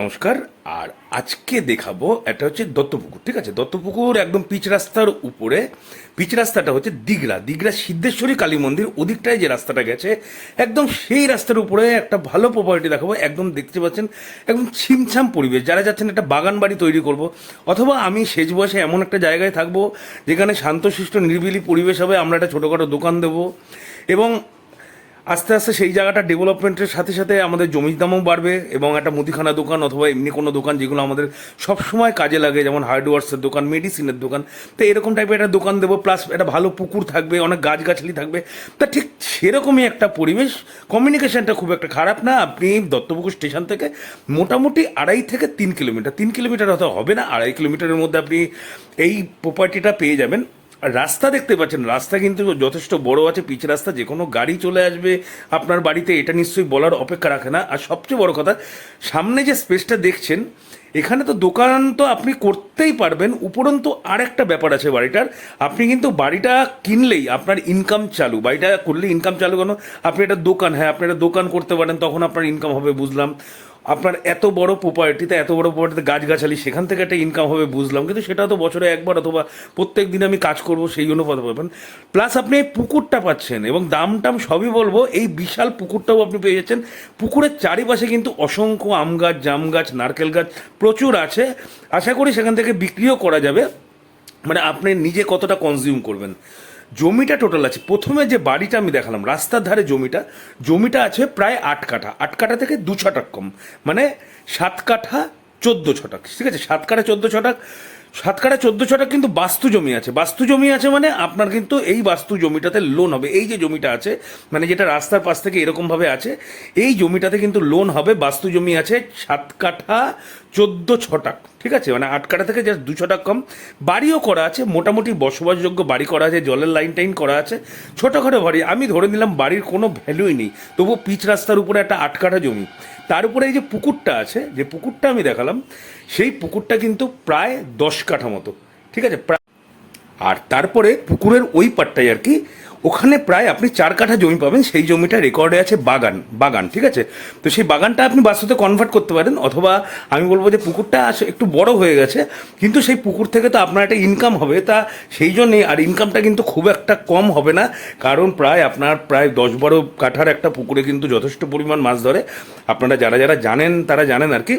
নমস্কার। আর আজকে দেখাবো এটা হচ্ছে দত্তপুকুর। ঠিক আছে, দত্তপুকুর একদম পিচ রাস্তার উপরে। পিচ রাস্তাটা হচ্ছে দিগড়া দিগড়া সিদ্ধেশ্বরী কালী মন্দির ওদিকটায় যে রাস্তাটা গেছে, একদম সেই রাস্তার উপরে একটা ভালো প্রপার্টি দেখাবো। একদম দেখতে পাচ্ছেন একদম ছিমছাম পরিবেশ। যারা যাচ্ছেন একটা বাগান বাড়ি তৈরি করব, অথবা আমি শেষ বয়সে এমন একটা জায়গায় থাকবো যেখানে শান্তশিষ্ট নিরিবিলি পরিবেশ হবে, আমরা একটা ছোটোখাটো দোকান দেবো, এবং আস্তে আস্তে সেই জায়গাটা ডেভেলপমেন্টের সাথে সাথে আমাদের জমির দামও বাড়বে, এবং একটা মুদিখানা দোকান অথবা এমনি কোনো দোকান যেগুলো আমাদের সবসময় কাজে লাগে, যেমন হার্ডওয়ার্সের দোকান, মেডিসিনের দোকান, তো এরকম টাইপের একটা দোকান দেবো। প্লাস একটা ভালো পুকুর থাকবে, অনেক গাছগাছালি থাকবে। তা ঠিক সেরকমই একটা পরিবেশ। কমিউনিকেশনটা খুব একটা খারাপ না। আপনি দত্তপুকুর স্টেশন থেকে মোটামুটি 2.5 থেকে 3 কিলোমিটার, 3 কিলোমিটার হয়তো হবে না, 2.5 কিলোমিটারের মধ্যে আপনি এই প্রপার্টিটা পেয়ে যাবেন। আর রাস্তা দেখতে পাচ্ছেন, রাস্তা কিন্তু যথেষ্ট বড় আছে, পিচ রাস্তা, যে কোনো গাড়ি চলে আসবে আপনার বাড়িতে, এটা নিশ্চয়ই বলার অপেক্ষা রাখে না। আর সবচেয়ে বড় কথা, সামনে যে স্পেসটা দেখছেন, এখানে তো দোকান তো আপনি করতেই পারবেন, উপরন্তু আর একটা ব্যাপার আছে বাড়িটার। আপনি কিন্তু বাড়িটা কিনলেই আপনার ইনকাম চালু, বাড়িটা করলে ইনকাম চালু কেন? আপনি একটা দোকান, হ্যাঁ আপনি একটা দোকান করতে পারেন, তখন আপনার ইনকাম হবে, বুঝলাম। আপনার এত বড় প্রপার্টিতে গাছগাছালি, সেখান থেকে একটা ইনকাম হবে, বুঝলাম। কিন্তু সেটা তো বছরে একবার অথবা প্রত্যেক দিন আমি কাজ করব, সেই অনুপাত পাবেন। প্লাস আপনি এই পুকুরটা পাচ্ছেন, এবং দাম টাম সবই বলবো, এই বিশাল পুকুরটাও আপনি পেয়ে যাচ্ছেন। পুকুরের চারিপাশে কিন্তু অসংখ্য আম গাছ, জাম গাছ, নারকেল গাছ প্রচুর আছে। আশা করি সেখান থেকে বিক্রিও করা যাবে, মানে আপনি নিজে কতটা কনজিউম করবেন। জমিটা টোটাল আছে, প্রথমে যে বাড়িটা আমি দেখালাম রাস্তার ধারে, জমিটা আছে প্রায় 8 কাঠা, 8 কাঠা থেকে 2 ছটাক কম, মানে 7 কাঠা 14 ছটাক। ঠিক আছে, 7 কাঠা 14 ছটাক, 7 কাঠা 14 ছটাক কিন্তু বাস্তু জমি আছে। বাস্তু জমি আছে মানে আপনার কিন্তু এই বাস্তু জমিটাতে লোন হবে। এই যে জমিটা আছে, মানে যেটা রাস্তার পাশ থেকে এরকমভাবে আছে, এই জমিটাতে কিন্তু লোন হবে। বাস্তু জমি আছে 7 কাঠা 14 ছটাক। ঠিক আছে, মানে 8 কাঠা থেকে জাস্ট 2 ছটাক কম। বাড়িও করা আছে, মোটামুটি বসবাসযোগ্য বাড়ি করা আছে, জলের লাইন টাইন করা আছে, ছোটোখাটো বাড়ি। আমি ধরে নিলাম বাড়ির কোনো ভ্যালুই নেই, তবুও পিচ রাস্তার উপরে একটা 8 কাঠা জমি। তার উপরে এই যে পুকুরটা আছে, যে পুকুরটা আমি দেখালাম, সেই পুকুরটা কিন্তু প্রায় 10 কাঠা মতো। ঠিক আছে, আর তারপরে পুকুরের ওই পাটটাই আর কি, ওখানে প্রায় আপনি 4 কাঠা জমি পাবেন। সেই জমিটা রেকর্ডে আছে বাগান বাগান। ঠিক আছে, তো সেই বাগানটা আপনি বাস্তুতে কনভার্ট করতে পারেন, অথবা আমি বলবো যে পুকুরটা একটু বড় হয়ে গেছে, কিন্তু সেই পুকুর থেকে তো আপনার একটা ইনকাম হবে, তা সেই জন্যে। আর ইনকামটা কিন্তু খুব একটা কম হবে না, কারণ প্রায় 10-12 কাঠার একটা পুকুরে কিন্তু যথেষ্ট পরিমাণ মাছ ধরে। আপনারা যারা যারা জানেন তারা জানেন আর কি।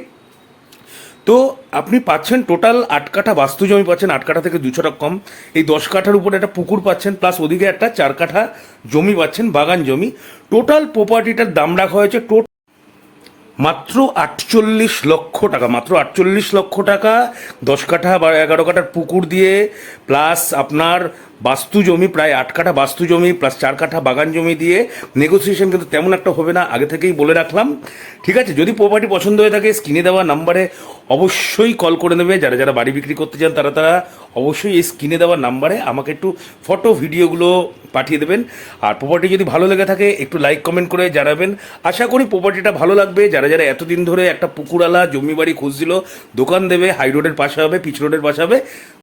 তো আপনি পাচ্ছেন টোটাল 8 কাঠা বাস্তু জমি পাচ্ছেন, 8 কাঠা থেকে 2 ছটাক কম। এই 10 কাঠার উপরে একটা পুকুর পাচ্ছেন, প্লাস ওদিকে একটা 4 কাঠা জমি পাচ্ছেন, বাগান জমি। টোটাল প্রপার্টিটার দাম রাখা হয়েছে মাত্র 48 লক্ষ টাকা। মাত্র 48 লক্ষ টাকা। 10 কাঠা বা 11 কাঠার পুকুর দিয়ে, প্লাস আপনার বাস্তু জমি প্রায় 8 কাঠা বাস্তু জমি, প্লাস 4 কাঠা বাগান জমি দিয়ে নেগোসিয়েশন কিন্তু তেমন একটা হবে না, আগে থেকেই বলে রাখলাম। ঠিক আছে, যদি প্রপার্টি পছন্দ হয়ে থাকে, স্ক্রিনে দেওয়া নাম্বারে অবশ্যই কল করে নেবে। যারা যারা বাড়ি বিক্রি করতে চান তারা তারা অবশ্যই এই স্ক্রিনে দেওয়া নাম্বারে আমাকে একটু ফটো ভিডিওগুলো পাঠিয়ে দেবেন। আর প্রপার্টি যদি ভালো লেগে থাকে একটু লাইক কমেন্ট করে জানাবেন। আশা করি প্রপার্টিটা ভালো লাগবে। যারা যারা এতদিন ধরে একটা পুকুরালা জমি বাড়ি খুঁজছিল, দোকান দেবে, হাই রোডের পাশে হবে, পিচ রোডের পাশে হবে,